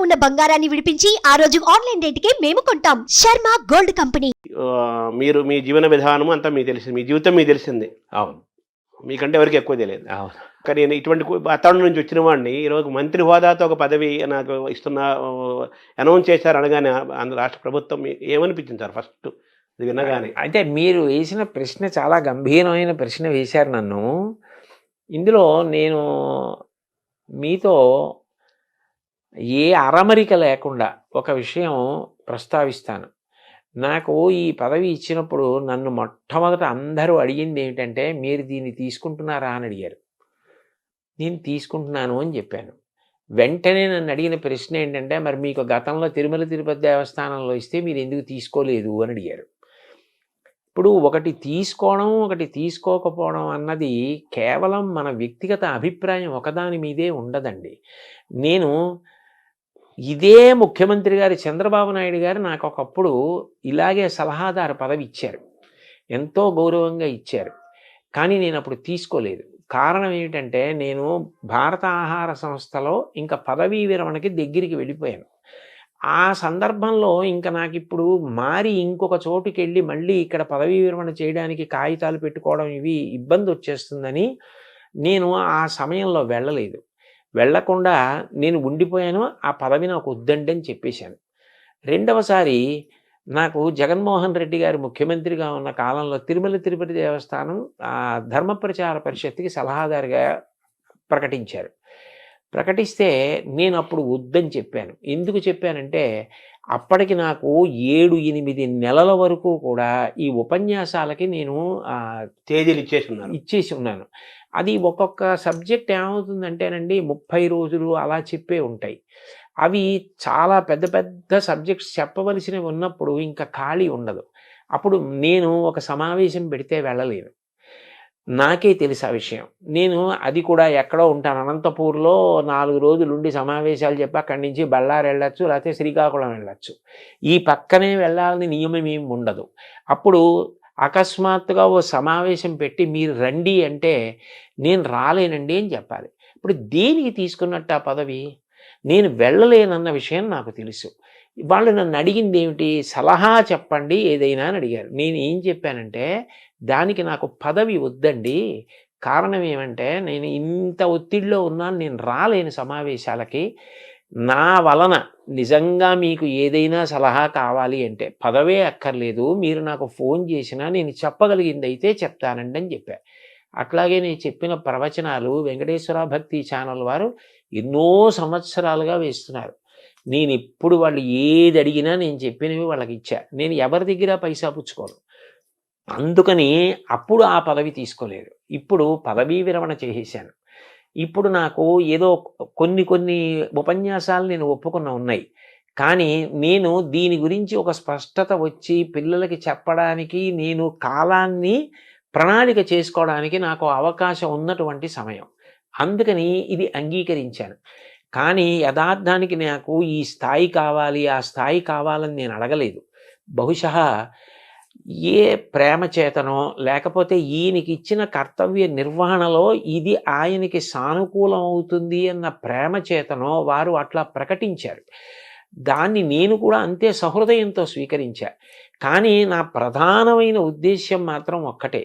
ఉన్న బంగారాన్ని విడిపించి ఆ రోజు ఆన్లైన్ రేటుకే మేము కొంటాం. Sharma gold company. మీరు మీ జీవన విధానం అంతా మీకు తెలిసింది, మీ జీవితం మీకు తెలిసింది. అవును, మీకంటే ఎవరికి ఎక్కువ తెలియదు. అవును. కానీ నేను ఇటువంటి వాతావరణం నుంచి వచ్చిన వాడిని ఈరోజు మంత్రి హోదాతో ఒక పదవి నాకు ఇస్తున్న అనౌన్స్ చేశారు అనగానే రాష్ట్ర ప్రభుత్వం ఏమనిపించింది సార్ ఫస్ట్ ఇది వినగానే? అయితే మీరు వేసిన ప్రశ్న చాలా గంభీరమైన ప్రశ్న వేశారు నన్ను. ఇందులో నేను మీతో ఏ అరమరిక లేకుండా ఒక విషయం ప్రస్తావిస్తాను. నాకు ఈ పదవి ఇచ్చినప్పుడు నన్ను మొట్టమొదట అందరూ అడిగింది ఏమిటంటే, మీరు దీన్ని తీసుకుంటున్నారా అని అడిగారు. నేను తీసుకుంటున్నాను అని చెప్పాను. వెంటనే నన్ను అడిగిన ప్రశ్న ఏంటంటే, మరి మీకు గతంలో తిరుమల తిరుపతి దేవస్థానంలో ఇస్తే మీరు ఎందుకు తీసుకోలేదు అని అడిగారు. ఇప్పుడు ఒకటి తీసుకోవడం ఒకటి తీసుకోకపోవడం అన్నది కేవలం మన వ్యక్తిగత అభిప్రాయం ఒకదాని మీదే ఉండదండి. నేను ఇదే ముఖ్యమంత్రి గారు చంద్రబాబు నాయుడు గారు నాకు ఒకప్పుడు ఇలాగే సలహాదారు పదవి ఇచ్చారు, ఎంతో గౌరవంగా ఇచ్చారు. కానీ నేను అప్పుడు తీసుకోలేదు. కారణం ఏమిటంటే, నేను భారత ఆహార సంస్థలో ఇంకా పదవీ విరమణకి దగ్గరికి వెళ్ళిపోయాను. ఆ సందర్భంలో ఇంకా నాకు ఇప్పుడు మారి ఇంకొక చోటుకి వెళ్ళి మళ్ళీ ఇక్కడ పదవీ విరమణ చేయడానికి కాగితాలు పెట్టుకోవడం ఇవి ఇబ్బంది వచ్చేస్తుందని నేను ఆ సమయంలో వెళ్ళలేదు. వెళ్లకుండా నేను ఉండిపోయాను. ఆ పదవి నాకు వద్దండి అని చెప్పేశాను. రెండవసారి నాకు జగన్మోహన్ రెడ్డి గారు ముఖ్యమంత్రిగా ఉన్న కాలంలో తిరుమల తిరుపతి దేవస్థానం ధర్మ ప్రచార పరిషత్తుకి సలహాదారుగా ప్రకటించారు. ప్రకటిస్తే నేను అప్పుడు వద్దని చెప్పాను. ఎందుకు చెప్పానంటే, అప్పటికి నాకు 7-8 నెలల వరకు కూడా ఈ ఉపన్యాసాలకి నేను తేదీలు ఇచ్చేసి ఉన్నాను. అది ఒక్కొక్క సబ్జెక్ట్ ఏమవుతుందంటేనండి 30 రోజులు అలా చెప్పే ఉంటాయి. అవి చాలా పెద్ద పెద్ద సబ్జెక్ట్స్ చెప్పవలసినవి ఉన్నప్పుడు ఇంకా ఖాళీ ఉండదు. అప్పుడు నేను ఒక సమావేశం పెడితే వెళ్ళలేను. నాకే తెలుసు ఆ విషయం. నేను అది కూడా ఎక్కడో ఉంటాను, అనంతపూర్లో 4 రోజులు ఉండి సమావేశాలు చెప్పి అక్కడి నుంచి బళ్ళారి వెళ్ళచ్చు, లేకపోతే శ్రీకాకుళం వెళ్ళచ్చు. ఈ పక్కనే వెళ్ళాలని నియమం ఏమి ఉండదు. అప్పుడు అకస్మాత్తుగా ఓ సమావేశం పెట్టి మీరు రండి అంటే నేను రాలేనండి అని చెప్పాలి. ఇప్పుడు దేనికి తీసుకున్నట్టు ఆ పదవి? నేను వెళ్ళలేనన్న విషయం నాకు తెలుసు. వాళ్ళు నన్ను అడిగింది ఏమిటి? సలహా చెప్పండి ఏదైనా అని అడిగారు. నేను ఏం చెప్పానంటే, దానికి నాకు పదవి వద్దండి. కారణం ఏమంటే, నేను ఇంత ఒత్తిడిలో ఉన్నాను, నేను రాలేను సమావేశాలకి. నా వలన నిజంగా మీకు ఏదైనా సలహా కావాలి అంటే పదవే అక్కర్లేదు, మీరు నాకు ఫోన్ చేసినా నేను చెప్పగలిగింది అయితే చెప్తానండి అని చెప్పా. అట్లాగే నేను చెప్పిన ప్రవచనాలు వెంకటేశ్వర భక్తి ఛానల్ వారు ఎన్నో సంవత్సరాలుగా వేస్తున్నారు. నేను ఎప్పుడు వాళ్ళు ఏది అడిగినా నేను చెప్పినవి వాళ్ళకి ఇచ్చా. నేను ఎవరి దగ్గర పైసా పుచ్చుకోను. అందుకని అప్పుడు ఆ పదవి తీసుకోలేదు. ఇప్పుడు పదవీ విరమణ చేసేసాను. ఇప్పుడు నాకు ఏదో కొన్ని ఉపన్యాసాలు నేను ఒప్పుకున్న ఉన్నాయి. కానీ నేను దీని గురించి ఒక స్పష్టత వచ్చి పిల్లలకి చెప్పడానికి నేను కాలాన్ని ప్రణాళిక చేసుకోవడానికి నాకు అవకాశం ఉన్నటువంటి సమయం. అందుకని ఇది అంగీకరించాను. కానీ యథార్థానికి నాకు ఈ స్థాయి కావాలి ఆ స్థాయి కావాలని నేను అడగలేదు. బహుశా ఏ ప్రేమ చేతనో లేకపోతే ఈయనకి ఇచ్చిన కర్తవ్య నిర్వహణలో ఇది ఆయనకి సానుకూలం అవుతుంది అన్న ప్రేమ చేతనో వారు అట్లా ప్రకటించారు. దాన్ని నేను కూడా అంతే సహృదయంతో స్వీకరించా. కానీ నా ప్రధానమైన ఉద్దేశ్యం మాత్రం ఒక్కటే,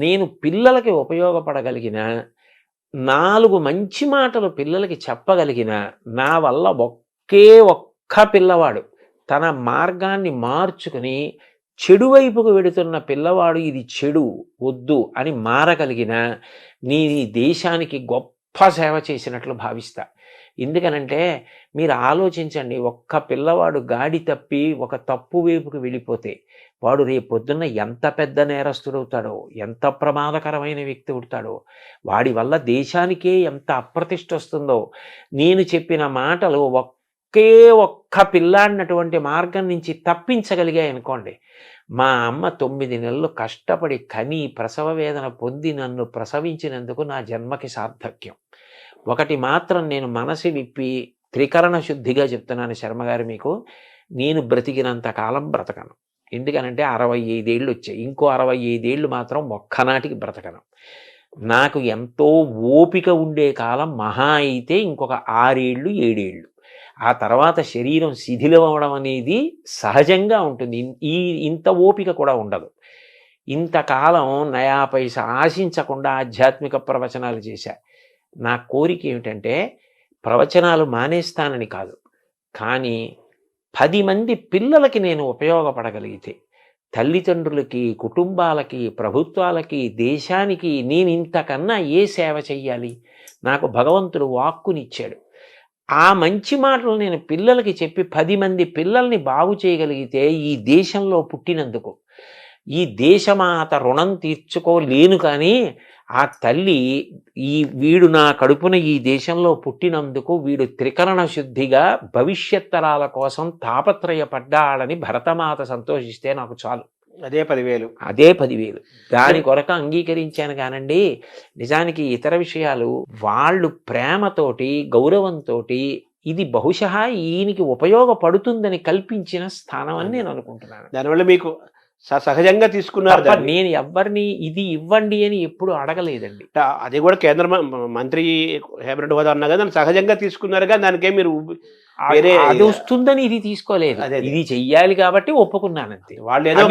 నేను పిల్లలకి ఉపయోగపడగలిగిన 4 మంచి మాటలు పిల్లలకి చెప్పగలిగిన నా వల్ల ఒక్క పిల్లవాడు తన మార్గాన్ని మార్చుకుని చెడు వైపుకు వెడుతున్న పిల్లవాడు ఇది చెడు వద్దు అని మారగలిగిన నేను ఈ దేశానికి గొప్ప సేవ చేసినట్లు భావిస్తా. ఎందుకనంటే మీరు ఆలోచించండి, ఒక్క పిల్లవాడు గాడి తప్పి ఒక తప్పు వైపుకు వెళ్ళిపోతే వాడు రేపొద్దున్న ఎంత పెద్ద నేరస్తుడవుతాడో, ఎంత ప్రమాదకరమైన వ్యక్తి అవుతాడో, వాడి వల్ల దేశానికే ఎంత అప్రతిష్ట వస్తుందో. నేను చెప్పిన మాటలు ఒక్క పిల్లాడినటువంటి మార్గం నుంచి తప్పించగలిగాయి అనుకోండి. మా అమ్మ 9 నెలలు కష్టపడి కని ప్రసవ వేదన పొంది నన్ను ప్రసవించినందుకు నా జన్మకి సార్థక్యం. ఒకటి మాత్రం నేను మనసు విప్పి త్రికరణ శుద్ధిగా చెప్తున్నాను శర్మగారు మీకు, నేను బ్రతికినంత కాలం బ్రతకను. ఎందుకనంటే 65 ఏళ్ళు వచ్చాయి. ఇంకో 65 ఏళ్ళు మాత్రం ఒక్కనాటికి బ్రతకను. నాకు ఎంతో ఓపిక ఉండే కాలం మహా అయితే ఇంకొక 6 ఏళ్ళు 7 ఏళ్ళు. ఆ తర్వాత శరీరం శిథిలం అవ్వడం అనేది సహజంగా ఉంటుంది. ఇంత ఓపిక కూడా ఉండదు. ఇంతకాలం నయా పైసా ఆశించకుండా ఆధ్యాత్మిక ప్రవచనాలు చేశా. నా కోరిక ఏమిటంటే ప్రవచనాలు మానేస్తానని కాదు, కానీ 10 మంది పిల్లలకి నేను ఉపయోగపడగలిగితే, తల్లిదండ్రులకి, కుటుంబాలకి, ప్రభుత్వాలకి, దేశానికి నేను ఇంతకన్నా ఏ సేవ చెయ్యాలి? నాకు భగవంతుడు వాక్కునిచ్చాడు. ఆ మంచి మాటలు నేను పిల్లలకి చెప్పి 10 మంది పిల్లల్ని బాగు చేయగలిగితే ఈ దేశంలో పుట్టినందుకు, ఈ దేశమాత రుణం తీర్చుకోలేను, కానీ ఆ తల్లి వీడు నా కడుపున ఈ దేశంలో పుట్టినందుకు వీడు త్రికరణ శుద్ధిగా భవిష్యత్ తరాల కోసం తాపత్రయపడ్డాడని భరతమాత సంతోషిస్తే నాకు చాలు. అదే 10,000. అదే 10,000. దాని కొరకు అంగీకరించాను కానండి. నిజానికి ఇతర విషయాలు వాళ్ళు ప్రేమతోటి, గౌరవంతో ఇది బహుశా ఈయనకి ఉపయోగపడుతుందని కల్పించిన స్థానం అని నేను అనుకుంటున్నాను. దానివల్ల మీకు సహజంగా తీసుకున్నారు. నేను ఎవరిని ఇది ఇవ్వండి అని ఎప్పుడు అడగలేదండి. అది కూడా కేంద్ర మంత్రి హేమరెడ్డి హోదా అన్నా కదా, సహజంగా తీసుకున్నారు కానీ దానికే మీరు అది వస్తుందని ఇది తీసుకోలేదు. ఇది చెయ్యాలి కాబట్టి ఒప్పుకున్నానంతే. వాళ్ళు ఏదో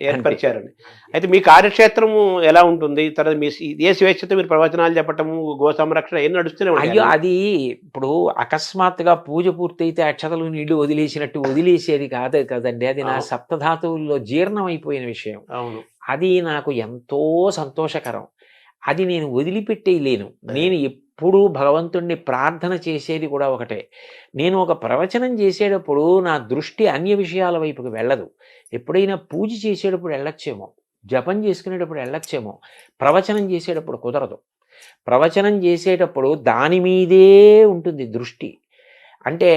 ఏర్పరిచారని. అయితే మీ కార్యక్షేత్రము ఎలా ఉంటుంది? తర్వాత మీ ఏ స్వేచ్ఛతో మీరు ప్రవచనాలు చెప్పటము, గో సంరక్షణ ఏం నడుస్తూనే ఉంటాయి. అయ్యో, అది ఇప్పుడు అకస్మాత్తుగా పూజ పూర్తయితే అక్షతలు నీళ్లు వదిలేసినట్టు వదిలేసేది కాదు కదండి. అది నా సప్తధాతువుల్లో జీర్ణం అయిపోయిన విషయం. అవును, అది నాకు ఎంతో సంతోషకరం. అది నేను వదిలిపెట్టేయలేను. నేను ఎప్పుడూ భగవంతుణ్ణి ప్రార్థన చేసేది కూడా ఒకటే. నేను ఒక ప్రవచనం చేసేటప్పుడు నా దృష్టి అన్య విషయాల వైపుకి వెళ్ళదు. ఎప్పుడైనా పూజ చేసేటప్పుడు వెళ్ళొచ్చేమో, జపం చేసుకునేటప్పుడు వెళ్ళొచ్చేమో, ప్రవచనం చేసేటప్పుడు కుదరదు. ప్రవచనం చేసేటప్పుడు దాని మీదే ఉంటుంది దృష్టి. అంటే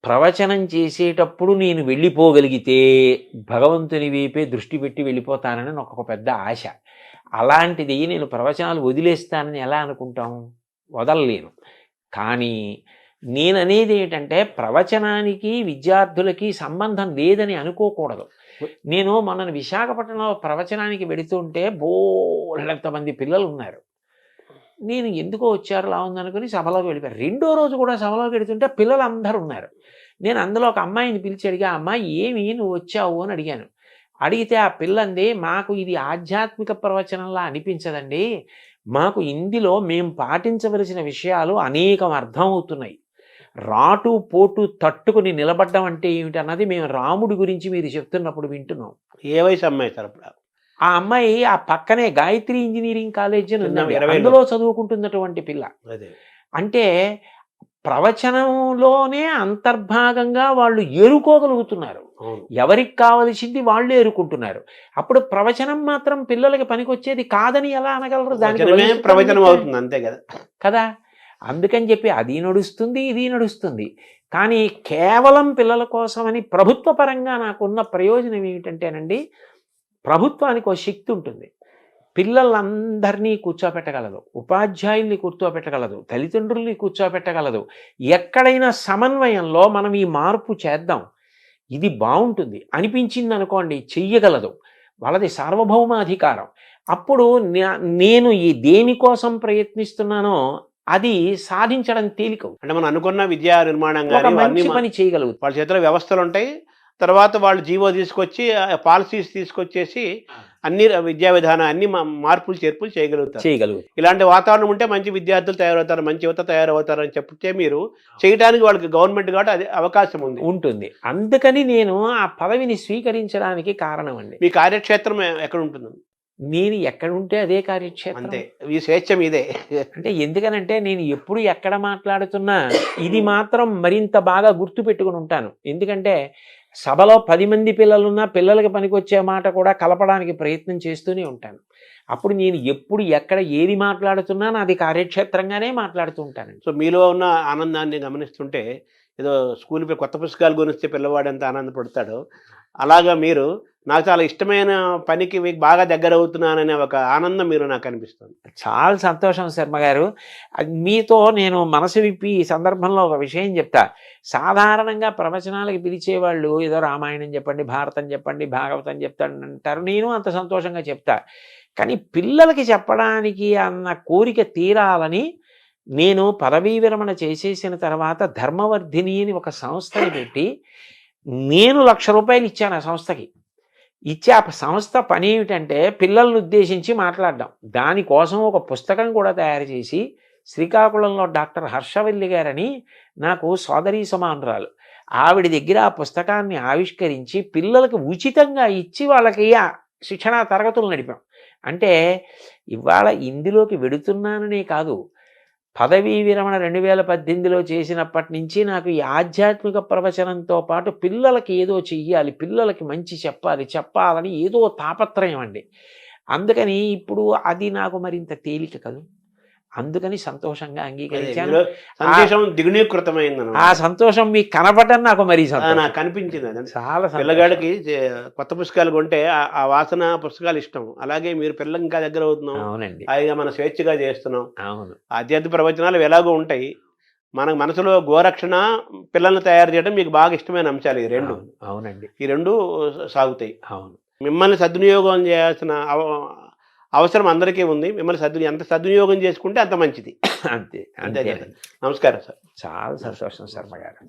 ప్రవచనం చేసేటప్పుడు నేను వెళ్ళిపోగలిగితే భగవంతుని వైపే దృష్టి పెట్టి వెళ్ళిపోతానని నాకు ఒక పెద్ద ఆశ. అలాంటిది నేను ప్రవచనాలు వదిలేస్తానని ఎలా అనుకుంటాం? వదలలేను. కానీ నేననేది ఏంటంటే ప్రవచనానికి విద్యార్థులకి సంబంధం లేదని అనుకోకూడదు. నేను మొన్న విశాఖపట్నంలో ప్రవచనానికి వెళుతుంటే బోలెంతమంది పిల్లలు ఉన్నారు. నేను ఎందుకో వచ్చారు లా ఉందనుకుని సభలోకి వెళ్ళిపోయారు. 2వ రోజు కూడా సభలోకి వెళుతుంటే పిల్లలు అందరూ ఉన్నారు. నేను అందులో ఒక అమ్మాయిని పిలిచి అడిగా, అమ్మాయి ఏమి నువ్వు వచ్చావు అని అడిగాను. అడిగితే ఆ పిల్లంది, మాకు ఇది ఆధ్యాత్మిక ప్రవచనంలా అనిపించదండి, మాకు ఇందులో మేము పాటించవలసిన విషయాలు అనేకం అర్థమవుతున్నాయి. రాటు పోటు తట్టుకుని నిలబడ్డం అంటే ఏమిటన్నది మేము రాముడి గురించి మీరు చెప్తున్నప్పుడు వింటున్నాం. ఏ వయసు అమ్మాయి సార్? ఆ అమ్మాయి ఆ పక్కనే గాయత్రి ఇంజనీరింగ్ కాలేజ్ అని అందులో చదువుకుంటున్నటువంటి పిల్ల. అంటే ప్రవచనంలోనే అంతర్భాగంగా వాళ్ళు ఏరుకోగలుగుతున్నారు. ఎవరికి కావలసింది వాళ్ళు ఏరుకుంటున్నారు. అప్పుడు ప్రవచనం మాత్రం పిల్లలకి పనికొచ్చేది కాదని ఎలా అనగలరు? దానికి ప్రవచనం అవుతుంది అంతే కదా కదా. అందుకని చెప్పి అది నడుస్తుంది, ఇది నడుస్తుంది. కానీ కేవలం పిల్లల కోసమని ప్రభుత్వ పరంగా నాకున్న ప్రయోజనం ఏమిటంటేనండి, ప్రభుత్వానికి ఒక శక్తి ఉంటుంది. పిల్లలందరినీ కూర్చోపెట్టగలదు, ఉపాధ్యాయుల్ని కూర్చోపెట్టగలదు, తల్లిదండ్రుల్ని కూర్చోపెట్టగలదు. ఎక్కడైనా సమన్వయంలో మనం ఈ మార్పు చేద్దాం, ఇది బాగుంటుంది అనిపించింది అనుకోండి, చెయ్యగలదు. వాళ్ళది సార్వభౌమాధికారం. అప్పుడు నేను ఈ దేనికోసం ప్రయత్నిస్తున్నానో అది సాధించడం తేలిక. అంటే మనం అనుకున్న విద్యా నిర్మాణం పని చేయగలుగుతాం. వాళ్ళ చేతిలో వ్యవస్థలు ఉంటాయి. తర్వాత వాళ్ళు జీవో తీసుకొచ్చి పాలసీస్ తీసుకొచ్చేసి అన్ని విద్యా విధానం అన్ని మార్పులు చేర్పులు చేయగలుగుతారు. ఇలాంటి వాతావరణం ఉంటే మంచి విద్యార్థులు తయారవుతారు, మంచి యువత తయారవుతారు అని చెప్తే మీరు చేయడానికి వాళ్ళకి గవర్నమెంట్ కాబట్టి అది అవకాశం ఉంటుంది. అందుకని నేను ఆ పదవిని స్వీకరించడానికి కారణం అండి. మీ కార్యక్షేత్రం ఎక్కడ ఉంటుంది? నేను ఎక్కడ ఉంటే అదే కార్యక్షేత్రం. అంతే, ఈ స్వేచ్ఛ మీదే. అంటే ఎందుకనంటే నేను ఎప్పుడు ఎక్కడ మాట్లాడుతున్నా ఇది మాత్రం మరింత బాగా గుర్తు పెట్టుకుని ఉంటాను. ఎందుకంటే సభలో 10 మంది పిల్లలున్నా పిల్లలకి పనికొచ్చే మాట కూడా కలపడానికి ప్రయత్నం చేస్తూనే ఉంటాను. అప్పుడు నేను ఎప్పుడు ఎక్కడ ఏది మాట్లాడుతున్నా నాది కార్యక్షేత్రంగానే మాట్లాడుతూ ఉంటాను. సో మీలో ఉన్న ఆనందాన్ని గమనిస్తుంటే ఏదో స్కూల్ కొత్త పుస్తకాలు గురించి పిల్లవాడు ఎంత ఆనందపడతాడో అలాగా మీరు నాకు చాలా ఇష్టమైన పనికి మీకు బాగా దగ్గర అవుతున్నాననే ఒక ఆనందం మీరు నాకు అనిపిస్తుంది. చాలా సంతోషం శర్మ గారు. మీతో నేను మనసు విప్పి ఈ సందర్భంలో ఒక విషయం చెప్తా. సాధారణంగా ప్రవచనాలకు పిలిచేవాళ్ళు ఏదో రామాయణం చెప్పండి, భారతం చెప్పండి, భాగవతం చెప్తానంటారు. నేను అంత సంతోషంగా చెప్తా. కానీ పిల్లలకి చెప్పడానికి అన్న కోరిక తీరాలని నేను పదవీ విరమణ చేసేసిన తర్వాత ధర్మవర్ధిని అని ఒక సంస్థని పెట్టి నేను ₹1,00,000 ఇచ్చాను ఆ సంస్థకి. ఇచ్చి ఆ సంస్థ పని ఏమిటంటే పిల్లల్ని ఉద్దేశించి మాట్లాడడం. దానికోసం ఒక పుస్తకం కూడా తయారు చేసి శ్రీకాకుళంలో డాక్టర్ హర్షవల్లి గారని నాకు సోదరీ సమానురాలు, ఆవిడ దగ్గర ఆ పుస్తకాన్ని ఆవిష్కరించి పిల్లలకు ఉచితంగా ఇచ్చి వాళ్ళకి ఆ శిక్షణా తరగతులు నడిపాం. అంటే ఇవాళ ఇందులోకి వెడుతున్నాననే కాదు, పదవీ విరమణ 2018లో చేసినప్పటి నుంచి నాకు ఈ ఆధ్యాత్మిక ప్రవచనంతో పాటు పిల్లలకి ఏదో చెయ్యాలి, పిల్లలకి మంచి చెప్పాలని ఏదో తాపత్రయం అండి. అందుకని ఇప్పుడు అది నాకు మరింత తేలిక కదూ, అందుకని సంతోషంగా అంగీకరించాను. సంతోషం దిగునీకృతమైంది. ఆ సంతోషం మీకు కనపడడం నాకు మరీ నాకు కనిపించింది. చాలా పిల్లగాడికి కొత్త పుస్తకాలు కొంటే ఆ వాసన పుస్తకాలు ఇష్టం. అలాగే మీరు పిల్లలకి ఇంకా దగ్గర అవుతున్నాం. అవునండి, హాయిగా మనం స్వేచ్ఛగా చేస్తున్నాం. అవును. ఆధ్యాత్మిక ప్రవచనాలు ఎలాగో ఉంటాయి. మన మనసులో గోరక్షణ, పిల్లల్ని తయారు చేయడం మీకు బాగా ఇష్టమైన అంశాలు ఈ రెండు. అవునండి, ఈ రెండు సాగుతాయి. అవును. మిమ్మల్ని సద్వినియోగం చేయాల్సిన అవసరం అందరికీ ఉంది. మిమ్మల్ని ఎంత సద్వినియోగం చేసుకుంటే అంత మంచిది. అంతే అంతే కదా. నమస్కారం సార్. చాలా సంతోషం శర్మ గారు.